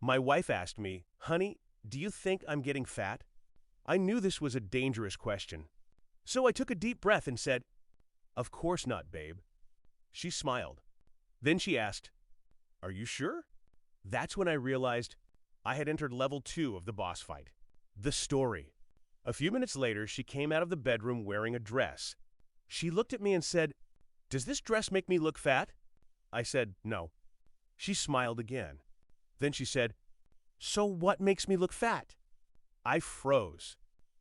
My wife asked me, "Honey, do you think I'm getting fat?" I knew this was a dangerous question. So I took a deep breath and said, "Of course not, babe." She smiled. Then she asked, "Are you sure?" That's when I realized I had entered level 2 of the boss fight. The story. A few minutes later, she came out of the bedroom wearing a dress. She looked at me and said, "Does this dress make me look fat?" I said, "No." She smiled again. Then she said, "So what makes me look fat?" I froze.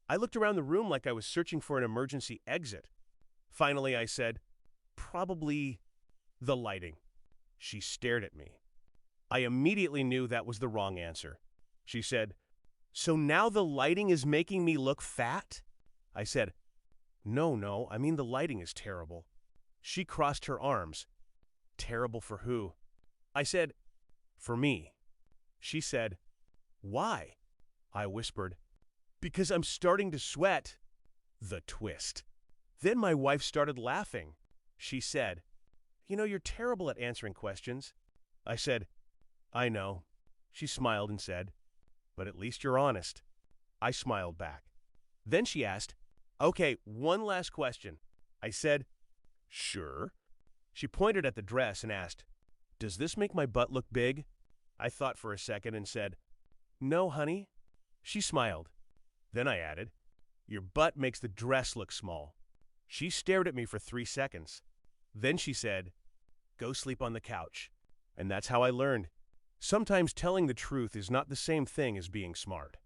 I looked around the room like I was searching for an emergency exit. Finally, I said, "Probably the lighting." She stared at me. I immediately knew that was the wrong answer. She said, "So now the lighting is making me look fat?" I said, No, I mean the lighting is terrible." She crossed her arms. "Terrible for who?" I said, "For me." She said, "Why?" I whispered, "Because I'm starting to sweat." The twist. Then my wife started laughing. She said, You're terrible at answering questions." I said, "I know." She smiled and said, "But at least you're honest." I smiled back. Then she asked, "Okay, one last question." I said, "Sure." She pointed at the dress and asked, "Does this make my butt look big?" I thought for a second and said, "No, honey." She smiled. Then I added, "Your butt makes the dress look small." She stared at me for 3 seconds. Then she said, "Go sleep on the couch." And that's how I learned. Sometimes telling the truth is not the same thing as being smart.